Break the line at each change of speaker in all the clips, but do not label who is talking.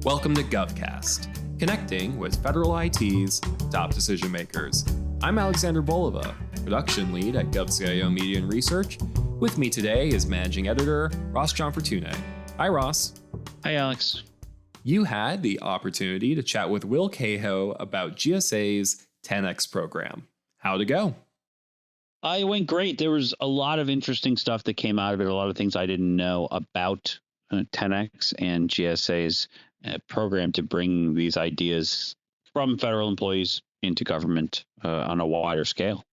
Welcome to GovCast, connecting with federal IT's top decision makers. I'm Alexander Bolova, production lead at GovCIO Media and Research. With me today is managing editor Ross John Fortune. Hi, Ross.
Hi, Alex.
You had the opportunity to chat with Will Cahoe about GSA's 10X program. How'd it go?
It went great. There was a lot of interesting stuff that came out of it, a lot of things I didn't know about 10X and GSA's program to bring these ideas from federal employees into government on a wider scale.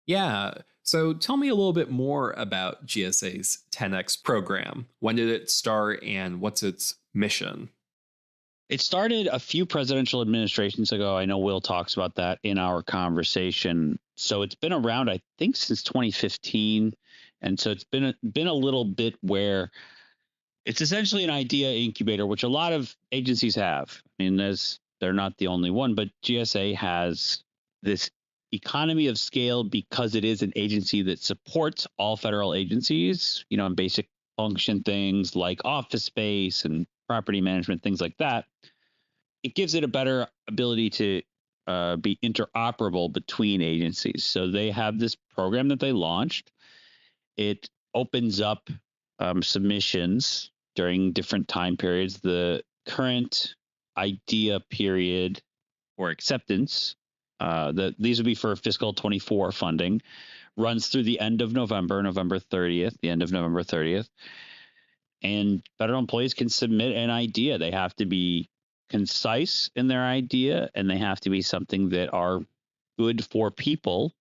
Yeah. So tell me a little bit more about GSA's 10X program. When did it start and what's its mission?
It started a few presidential administrations ago. I know Will talks about that in our conversation. So it's been around, I think, since 2015. And so it's been a little bit where it's essentially an idea incubator, which a lot of agencies have. I mean, they're not the only one, but GSA has this economy of scale because it is an agency that supports all federal agencies, and basic function things like office space and property management, things like that. It gives it a better ability to be interoperable between agencies. So they have this program that they launched. It opens up submissions during different time periods. The current idea period or acceptance, these would be for fiscal 24 funding, runs through the end of November 30th. And federal employees can submit an idea. They have to be concise in their idea, and they have to be something that are good for people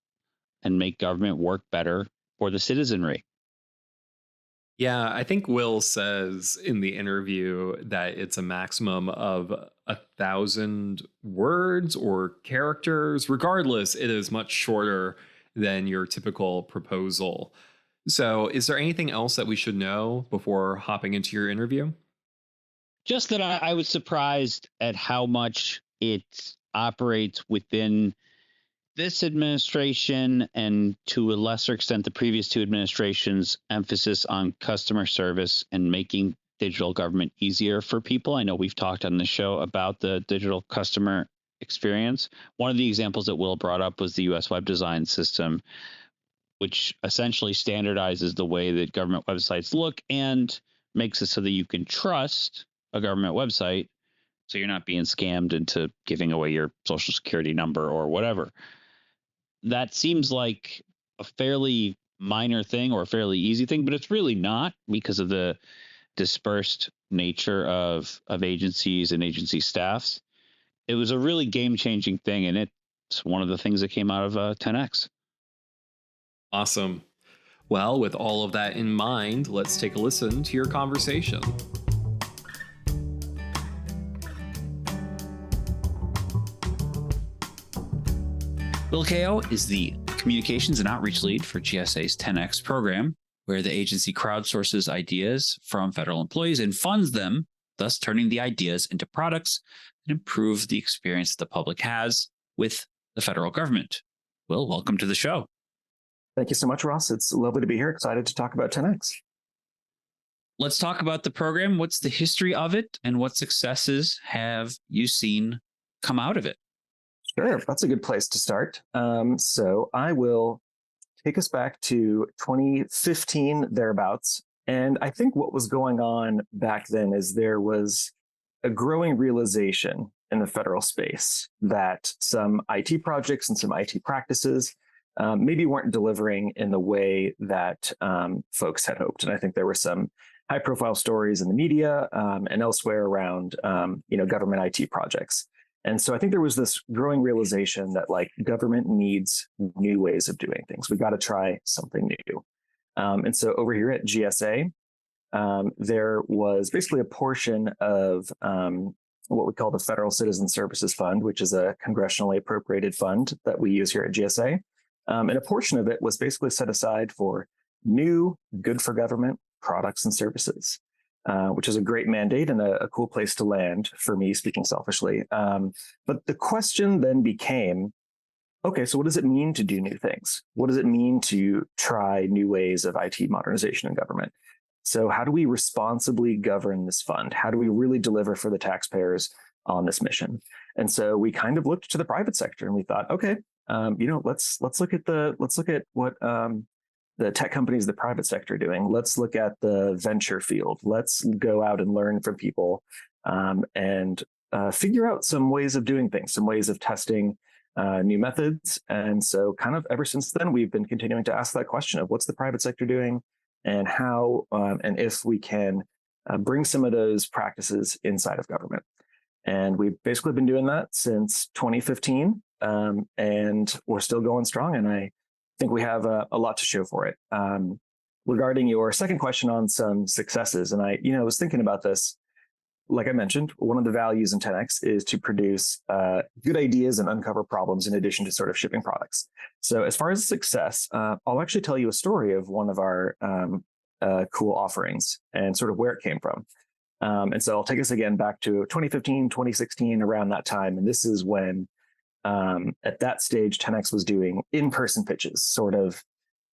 and make government work better for the citizenry.
Yeah, I think Will says in the interview that it's a maximum of 1,000 words or characters. Regardless, it is much shorter than your typical proposal. So is there anything else that we should know before hopping into your interview?
Just that I was surprised at how much it operates within this administration and to a lesser extent the previous two administrations' emphasis on customer service and making digital government easier for people. I know we've talked on the show about the digital customer experience. One of the examples that Will brought up was the U.S. web design system, which essentially standardizes the way that government websites look and makes it so that you can trust a government website so you're not being scammed into giving away your social security number or whatever. That seems like a fairly minor thing or a fairly easy thing, but it's really not because of the dispersed nature of agencies and agency staffs. It was a really game-changing thing, and it's one of the things that came out of 10X.
Awesome. Well, with all of that in mind, let's take a listen to your conversation.
Will Cahoe is the communications and outreach lead for GSA's 10X program, where the agency crowdsources ideas from federal employees and funds them, thus turning the ideas into products that improve the experience the public has with the federal government. Will, welcome to the show.
Thank you so much, Ross. It's lovely to be here. Excited to talk about 10X.
Let's talk about the program. What's the history of it and what successes have you seen come out of it?
Sure, that's a good place to start. So I will take us back to 2015, thereabouts. And I think what was going on back then is there was a growing realization in the federal space that some IT projects and some IT practices maybe weren't delivering in the way that folks had hoped. And I think there were some high-profile stories in the media and elsewhere around government IT projects. And so I think there was this growing realization that government needs new ways of doing things. We got to try something new. And so over here at GSA, there was basically a portion of what we call the Federal Citizen Services Fund, which is a congressionally appropriated fund that we use here at GSA. And a portion of it was basically set aside for new, good for government products and services. Which is a great mandate and a cool place to land for me, speaking selfishly. But the question then became, okay, so what does it mean to do new things? What does it mean to try new ways of IT modernization in government? So how do we responsibly govern this fund? How do we really deliver for the taxpayers on this mission? And so we kind of looked to the private sector and we thought, okay, let's look at what the tech companies, the private sector are doing. Let's look at the venture field. Let's go out and learn from people and figure out some ways of doing things, some ways of testing new methods. And so kind of ever since then, we've been continuing to ask that question of what's the private sector doing and how and if we can bring some of those practices inside of government. And we've basically been doing that since 2015, and we're still going strong. And I think we have a lot to show for it. Regarding your second question on some successes, and I was thinking about this. Like I mentioned, one of the values in 10X is to produce good ideas and uncover problems in addition to sort of shipping products. So as far as success, I'll actually tell you a story of one of our cool offerings and sort of where it came from. And so I'll take us again back to 2015, 2016, around that time. And this is when at that stage, 10X was doing in-person pitches, sort of,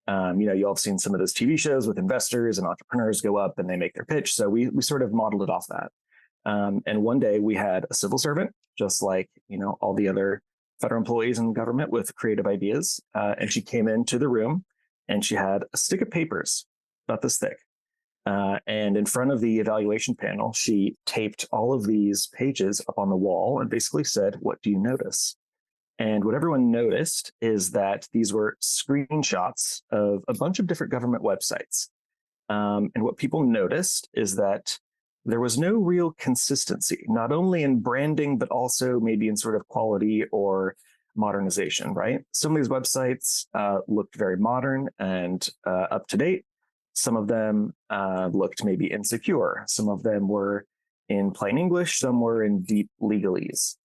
you all have seen some of those TV shows with investors and entrepreneurs go up and they make their pitch. So we sort of modeled it off that. And one day we had a civil servant, just like, all the other federal employees in government with creative ideas. And she came into the room and she had a stick of papers about this thick. And in front of the evaluation panel, she taped all of these pages up on the wall and basically said, "What do you notice?" And what everyone noticed is that these were screenshots of a bunch of different government websites. And what people noticed is that there was no real consistency, not only in branding, but also maybe in sort of quality or modernization, right? Some of these websites looked very modern and up to date. Some of them looked maybe insecure. Some of them were in plain English. Some were in deep legalese.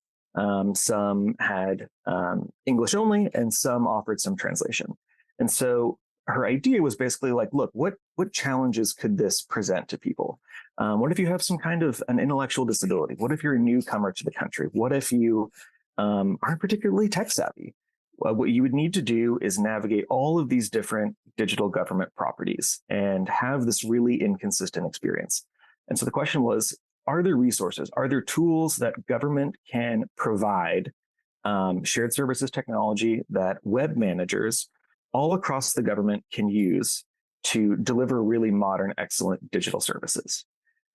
Some had English only, and some offered some translation. And so her idea was basically like, look, what challenges could this present to people? What if you have some kind of an intellectual disability? What if you're a newcomer to the country? What if you aren't particularly tech savvy? What you would need to do is navigate all of these different digital government properties and have this really inconsistent experience. And so the question was, are there resources? Are there tools that government can provide, shared services technology that web managers all across the government can use to deliver really modern, excellent digital services?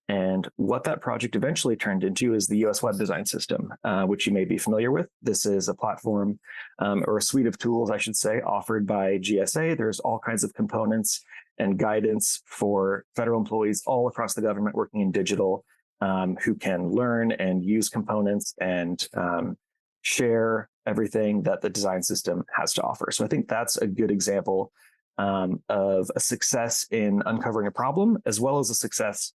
And what that project eventually turned into is the US Web Design System, which you may be familiar with. This is a platform or a suite of tools, I should say, offered by GSA. There's all kinds of components and guidance for federal employees all across the government working in digital who can learn and use components and share everything that the design system has to offer. So I think that's a good example of a success in uncovering a problem, as well as a success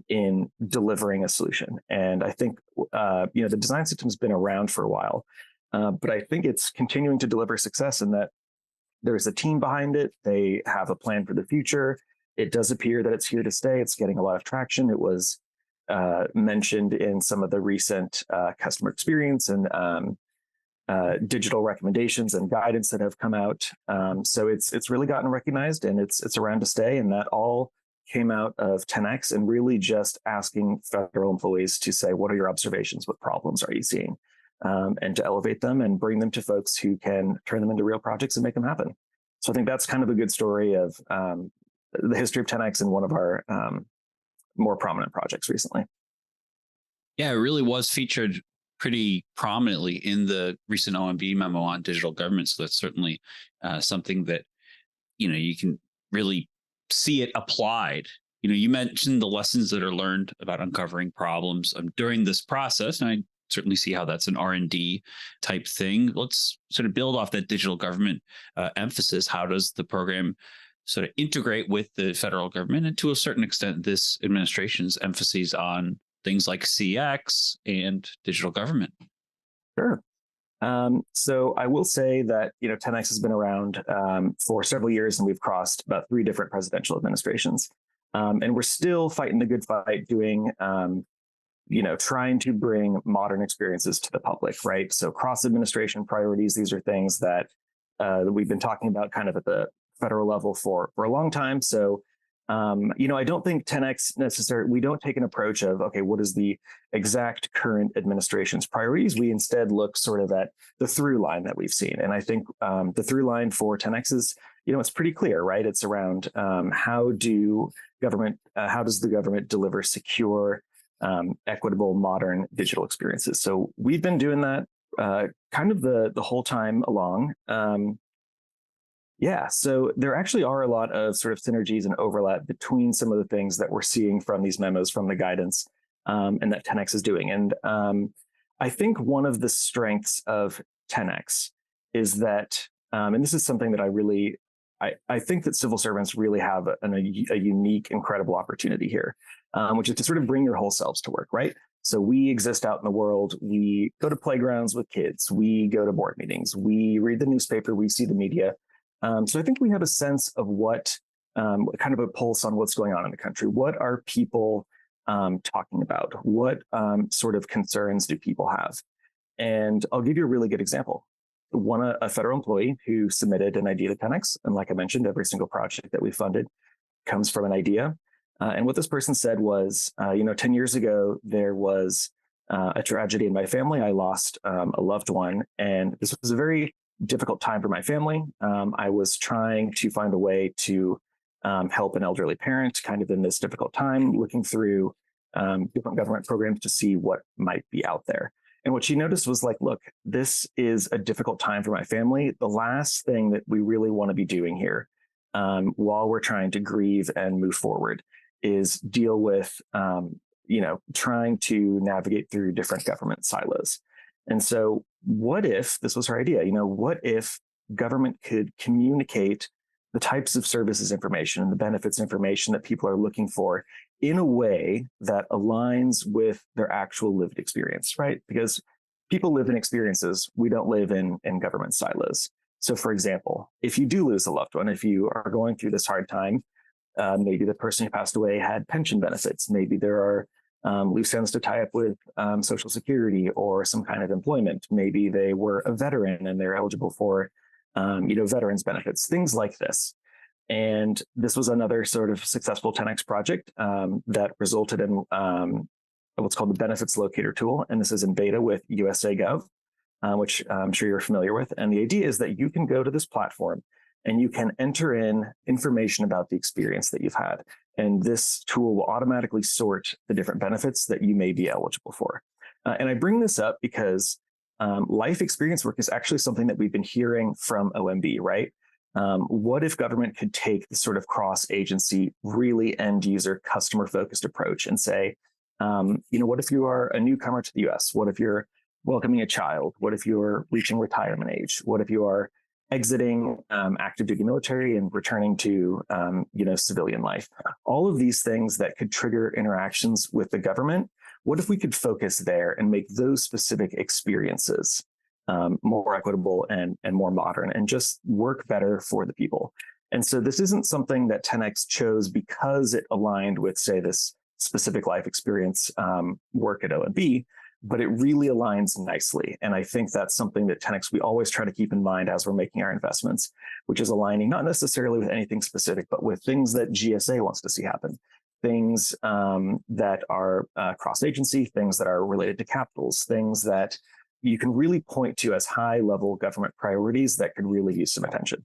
in delivering a solution. And I think, the design system's been around for a while, but I think it's continuing to deliver success in that there's a team behind it. They have a plan for the future. It does appear that it's here to stay. It's getting a lot of traction. It was mentioned in some of the recent customer experience and digital recommendations and guidance that have come out. So it's really gotten recognized, and it's around to stay. And that all came out of 10X and really just asking federal employees to say, what are your observations? What problems are you seeing? And to elevate them and bring them to folks who can turn them into real projects and make them happen. So I think that's kind of a good story of the history of 10X and one of our more prominent projects recently.
Yeah, it really was featured pretty prominently in the recent OMB memo on digital government. So that's certainly something that, you can really see it applied. You mentioned the lessons that are learned about uncovering problems during this process, and I certainly see how that's an R&D type thing. Let's sort of build off that digital government emphasis. How does the program sort of integrate with the federal government, and to a certain extent, this administration's emphasis on things like CX and digital government?
Sure. So I will say that 10X has been around for several years, and we've crossed about 3 different presidential administrations, and we're still fighting the good fight, doing trying to bring modern experiences to the public, right? So cross administration priorities; these are things that we've been talking about kind of at the federal level for a long time. So I don't think 10X necessarily, we don't take an approach of, okay, what is the exact current administration's priorities? We instead look sort of at the through line that we've seen. And I think the through line for 10X is, it's pretty clear, right? It's around how does the government deliver secure, equitable, modern digital experiences? So we've been doing that kind of the whole time along. Yeah, so there actually are a lot of sort of synergies and overlap between some of the things that we're seeing from these memos, from the guidance, and that 10X is doing. And I think one of the strengths of 10X is that, and this is something that I think that civil servants really have a unique, incredible opportunity here, which is to sort of bring your whole selves to work, right? So we exist out in the world. We go to playgrounds with kids. We go to board meetings. We read the newspaper. We see the media. So I think we have a sense of what kind of a pulse on what's going on in the country. What are people talking about? What sort of concerns do people have? And I'll give you a really good example. A federal employee who submitted an idea to 10X, and like I mentioned, every single project that we funded comes from an idea. And what this person said was, 10 years ago, there was a tragedy in my family. I lost a loved one, and this was a very difficult time for my family. I was trying to find a way to help an elderly parent kind of in this difficult time, looking through different government programs to see what might be out there. And what she noticed was like, look, this is a difficult time for my family. The last thing that we really want to be doing here while we're trying to grieve and move forward is deal with, trying to navigate through different government silos. And so what if, this was her idea, what if government could communicate the types of services information and the benefits information that people are looking for in a way that aligns with their actual lived experience, right? Because people live in experiences. We don't live in government silos. So for example, if you do lose a loved one, if you are going through this hard time, maybe the person who passed away had pension benefits. Maybe there are loose ends to tie up with Social Security or some kind of employment. Maybe they were a veteran and they're eligible for, veterans benefits, things like this. And this was another sort of successful 10X project that resulted in what's called the benefits locator tool. And this is in beta with GSA Gov, which I'm sure you're familiar with. And the idea is that you can go to this platform and you can enter in information about the experience that you've had. And this tool will automatically sort the different benefits that you may be eligible for. And I bring this up because life experience work is actually something that we've been hearing from OMB, right? What if government could take the sort of cross-agency, really end-user, customer-focused approach and say, what if you are a newcomer to the US? What if you're welcoming a child? What if you're reaching retirement age? What if you are exiting active duty military and returning to civilian life? All of these things that could trigger interactions with the government. What if we could focus there and make those specific experiences more equitable and more modern and just work better for the people? And so this isn't something that 10X chose because it aligned with, say, this specific life experience work at OMB, but it really aligns nicely. And I think that's something that 10X, we always try to keep in mind as we're making our investments, which is aligning not necessarily with anything specific, but with things that GSA wants to see happen, things that are cross-agency, things that are related to capitals, things that you can really point to as high-level government priorities that could really use some attention.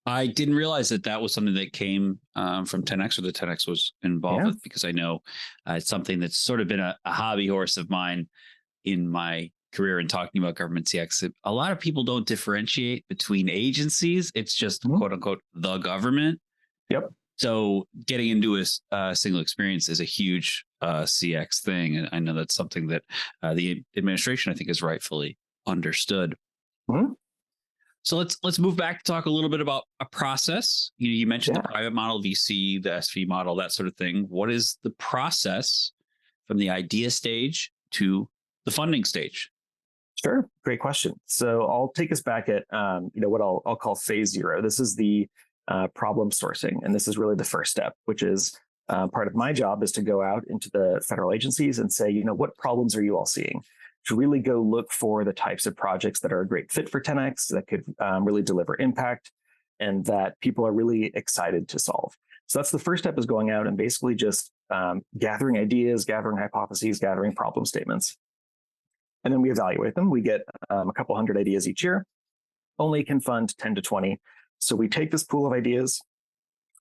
I didn't realize that was something that came from 10X or that 10X was involved with, because I know it's something that's sort of been a hobby horse of mine in my career in talking about government CX. A lot of people don't differentiate between agencies. It's just quote unquote the government.
Yep.
So getting into a single experience is a huge CX thing. And I know that's something that the administration, I think, is rightfully understood. Mm-hmm. So let's move back to talk a little bit about a process. You mentioned the private model, VC, the SV model, that sort of thing. What is the process from the idea stage to the funding stage?
Sure. Great question. So I'll take us back at what I'll call phase 0. This is the problem sourcing. And this is really the first step, which is part of my job is to go out into the federal agencies and say, what problems are you all seeing? To really go look for the types of projects that are a great fit for 10X that could really deliver impact. and that people are really excited to solve. So that's the first step, is going out and basically just gathering ideas, gathering hypotheses, gathering problem statements. And then we evaluate them. We get a couple hundred ideas each year, only can fund 10 to 20. So we take this pool of ideas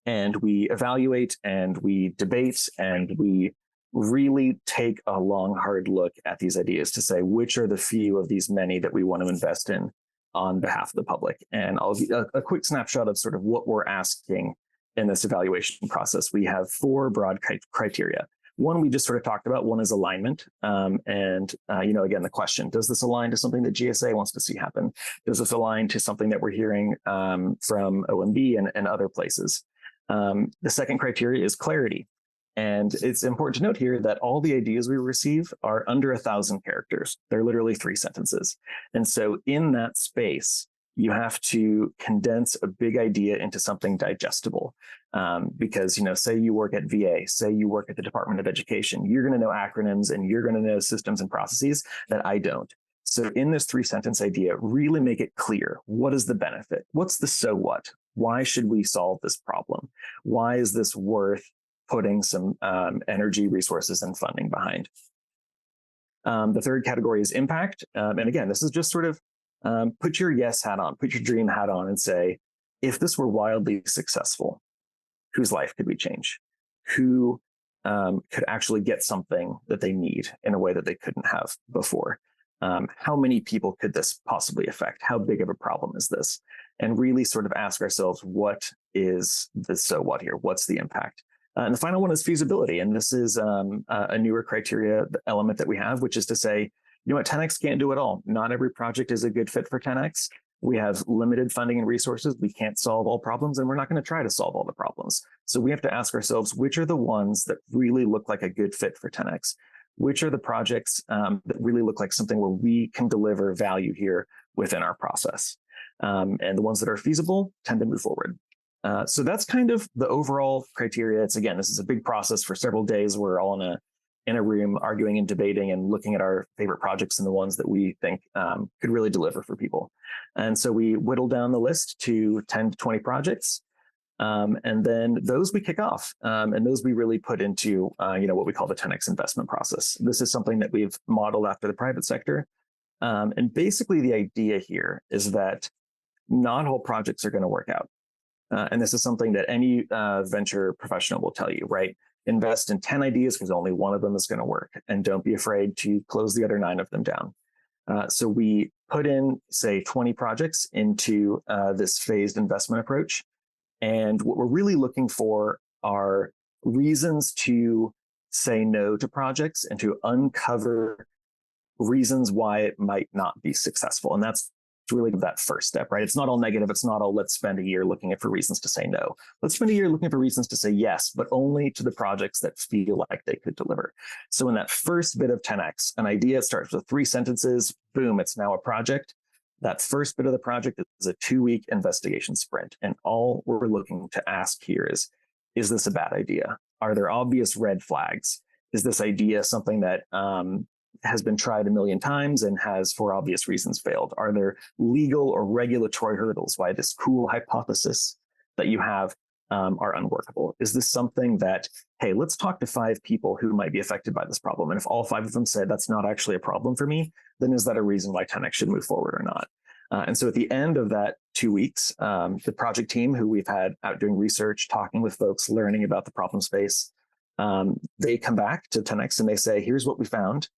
and we evaluate and we debate and we really take a long, hard look at these ideas to say which are the few of these many that we want to invest in on behalf of the public. And I'll give a quick snapshot of sort of what we're asking in this evaluation process. We have 4 broad criteria. One we just sort of talked about. One is alignment. Again, the question, does this align to something that GSA wants to see happen? Does this align to something that we're hearing from OMB and other places? The second criteria is clarity. And it's important to note here that all the ideas we receive are under 1,000 characters. They're literally 3 sentences. And so in that space, you have to condense a big idea into something digestible. Because, say you work at VA, say you work at the Department of Education, you're going to know acronyms and you're going to know systems and processes that I don't. So in this 3-sentence idea, really make it clear. What is the benefit? What's the so what? Why should we solve this problem? Why is this worth putting some energy, resources, and funding behind? The third category is impact. And again, this is just sort of put your yes hat on, put your dream hat on and say, if this were wildly successful, whose life could we change? Who could actually get something that they need in a way that they couldn't have before? How many people could this possibly affect? How big of a problem is this? And really sort of ask ourselves, what is the so what here? What's the impact? And the final one is feasibility. And this is a newer criteria element that we have, which is to say, you know what, 10X can't do it all. Not every project is a good fit for 10X. We have limited funding and resources. We can't solve all problems, and we're not going to try to solve all the problems. So we have to ask ourselves, which are the ones that really look like a good fit for 10X? Which are the projects that really look like something where we can deliver value here within our process? And the ones that are feasible tend to move forward. So that's kind of the overall criteria. This is a big process for several days. We're all in a room arguing and debating and looking at our favorite projects and the ones that we think could really deliver for people. And so we whittle down the list to 10 to 20 projects. And then those we kick off, and those we really put into, what we call the 10X investment process. This is something that we've modeled after the private sector. And basically the idea here is that not all projects are going to work out. And this is something that any venture professional will tell you, right? Invest in 10 ideas because only one of them is going to work. And don't be afraid to close the other 9 of them down. So we put in, say, 20 projects into this phased investment approach. And what we're really looking for are reasons to say no to projects and to uncover reasons why it might not be successful. And that's really that first step, right? It's not all negative. It's not all let's spend a year looking for reasons to say no. Let's spend a year looking for reasons to say yes, but only to the projects that feel like they could deliver. So in that first bit of 10X, an idea starts with 3 sentences, boom, it's now a project. That first bit of the project is a 2-week investigation sprint. And all we're looking to ask here is this a bad idea? Are there obvious red flags? Is this idea something that has been tried a million times and has, for obvious reasons, failed? Are there legal or regulatory hurdles why this cool hypothesis that you have are unworkable? Is this something that, hey, let's talk to 5 people who might be affected by this problem. And if all 5 of them say that's not actually a problem for me, then is that a reason why 10X should move forward or not? And so at the end of that 2 weeks, the project team, who we've had out doing research, talking with folks, learning about the problem space, they come back to 10X and they say, here's what we found.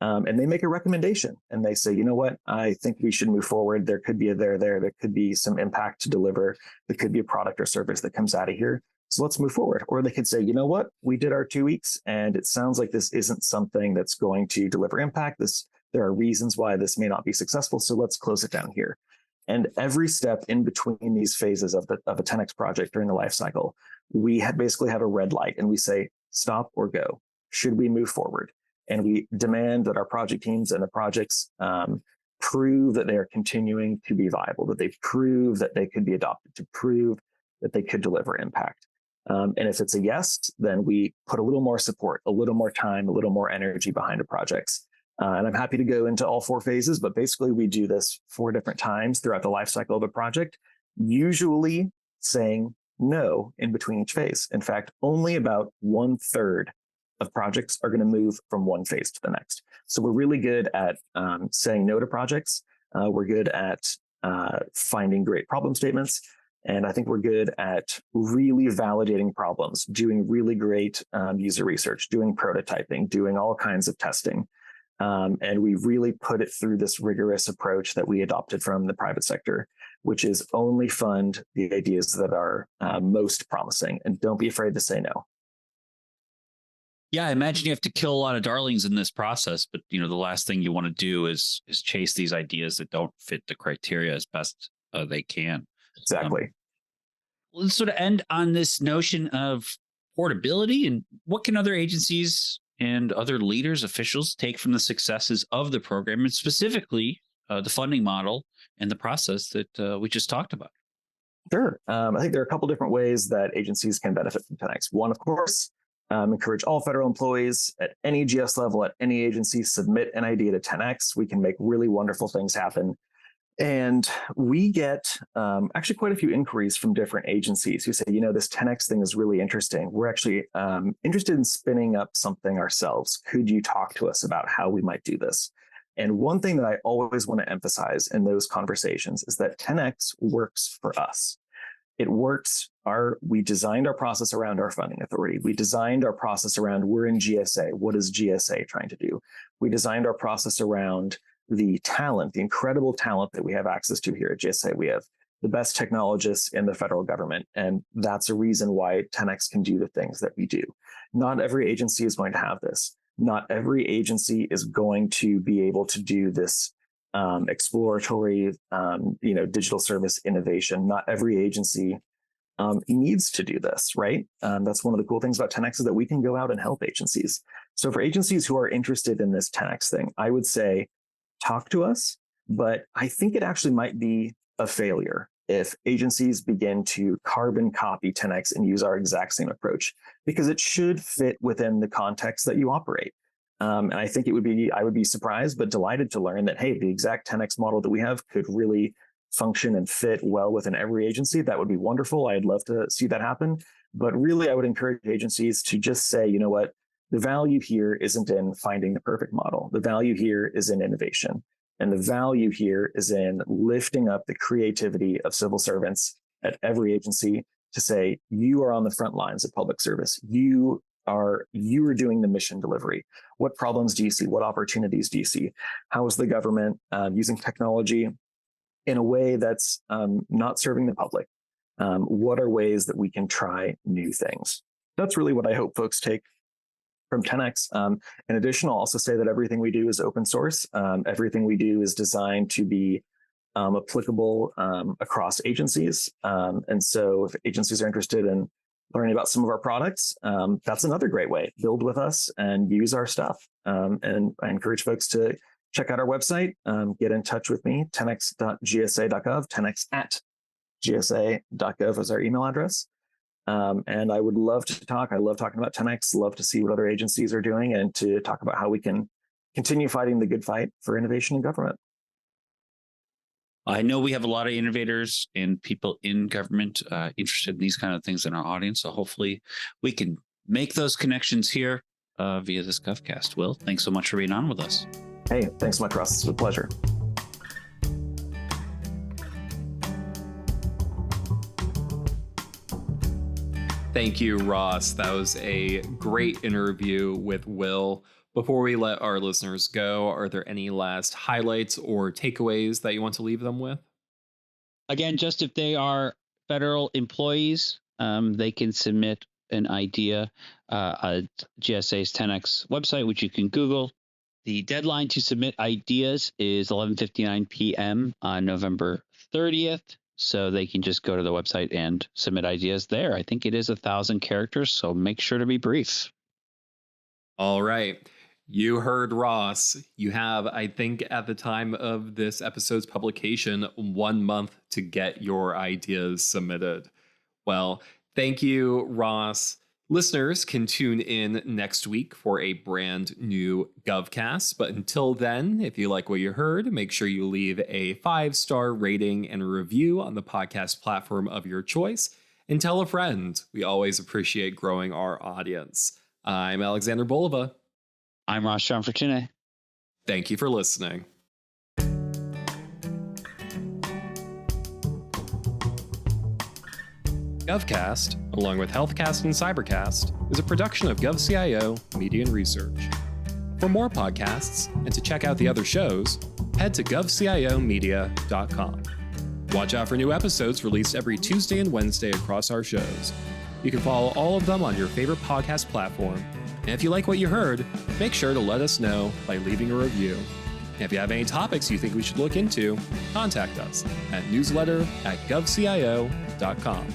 And they make a recommendation and they say, you know what, I think we should move forward. There could be a there could be some impact to deliver. There could be a product or service that comes out of here. So let's move forward. Or they could say, you know what, we did our 2 weeks and it sounds like this isn't something that's going to deliver impact. There are reasons why this may not be successful. So let's close it down here. And every step in between these phases of a 10X project during the life cycle, we basically have a red light and we say, stop or go. Should we move forward? And we demand that our project teams and the projects prove that they are continuing to be viable, that they prove that they could be adopted, to prove that they could deliver impact. And if it's a yes, then we put a little more support, a little more time, a little more energy behind the projects. And I'm happy to go into all 4 phases, but basically we do this 4 different times throughout the life cycle of a project. usually saying no in between each phase. In fact, only about 1/3 of projects are going to move from one phase to the next. So we're really good at saying no to projects. We're good at finding great problem statements. And I think we're good at really validating problems, doing really great user research, doing prototyping, doing all kinds of testing. And we really put it through this rigorous approach that we adopted from the private sector, which is only fund the ideas that are most promising, and don't be afraid to say no.
Yeah, I imagine you have to kill a lot of darlings in this process, but the last thing you want to do is chase these ideas that don't fit the criteria as best they can.
Exactly.
Let's sort of end on this notion of portability, and what can other agencies and other leaders, officials take from the successes of the program, and specifically the funding model and the process that we just talked about?
Sure. I think there are a couple different ways that agencies can benefit from 10X. One, of course, encourage all federal employees at any GS level, at any agency, submit an idea to 10X. We can make really wonderful things happen. And we get actually quite a few inquiries from different agencies who say, this 10X thing is really interesting. We're actually interested in spinning up something ourselves. Could you talk to us about how we might do this? And one thing that I always want to emphasize in those conversations is that 10X works for us. It works. We designed our process around our funding authority. We designed our process around we're in GSA. What is GSA trying to do? We designed our process around the talent, the incredible talent that we have access to here at GSA. We have the best technologists in the federal government, and that's a reason why 10X can do the things that we do. Not every agency is going to have this. Not every agency is going to be able to do this exploratory, digital service innovation. Not every agency needs to do this, right? That's one of the cool things about 10X is that we can go out and help agencies. So for agencies who are interested in this 10X thing, I would say talk to us, but I think it actually might be a failure if agencies begin to carbon copy 10X and use our exact same approach, because it should fit within the context that you operate. And I think I would be surprised, but delighted to learn that, hey, the exact 10X model that we have could really function and fit well within every agency. That would be wonderful. I'd love to see that happen. But really, I would encourage agencies to just say, you know what, the value here isn't in finding the perfect model. The value here is in innovation. And the value here is in lifting up the creativity of civil servants at every agency to say, you are on the front lines of public service. You are doing the mission delivery. What problems do you see? What opportunities do you see? How is the government using technology in a way that's not serving the public? What are ways that we can try new things? That's really what I hope folks take from 10X. In addition, I'll also say that everything we do is open source. Everything we do is designed to be applicable across agencies. And so if agencies are interested in learning about some of our products, that's another great way. Build with us and use our stuff. And I encourage folks to check out our website, get in touch with me, 10x.gsa.gov, 10x@gsa.gov is our email address. And I would love to talk. I love talking about 10X, love to see what other agencies are doing and to talk about how we can continue fighting the good fight for innovation in government.
I know we have a lot of innovators and people in government interested in these kind of things in our audience. So hopefully we can make those connections here via this GovCast. Will, thanks so much for being on with us.
Hey, thanks so much, Ross. It's a pleasure.
Thank you, Ross. That was a great interview with Will. Before we let our listeners go, are there any last highlights or takeaways that you want to leave them with?
Again, just if they are federal employees, they can submit an idea at GSA's 10X website, which you can Google. The deadline to submit ideas is 11:59 p.m. on November 30th. So they can just go to the website and submit ideas there. I think it is 1,000 characters, so make sure to be brief.
All right. You heard Ross. You have, I think, at the time of this episode's publication, 1 month to get your ideas submitted. Well, thank you, Ross. Listeners can tune in next week for a brand new GovCast, but until then, if you like what you heard, make sure you leave a 5-star rating and a review on the podcast platform of your choice, and tell a friend. We always appreciate growing our audience. I'm Alexander Bolova.
I'm Ross John Fortune.
Thank you for listening. GovCast, along with HealthCast and CyberCast, is a production of GovCIO Media and Research. For more podcasts and to check out the other shows, head to govciomedia.com. Watch out for new episodes released every Tuesday and Wednesday across our shows. You can follow all of them on your favorite podcast platform. And if you like what you heard, make sure to let us know by leaving a review. And if you have any topics you think we should look into, contact us at newsletter@govcio.com.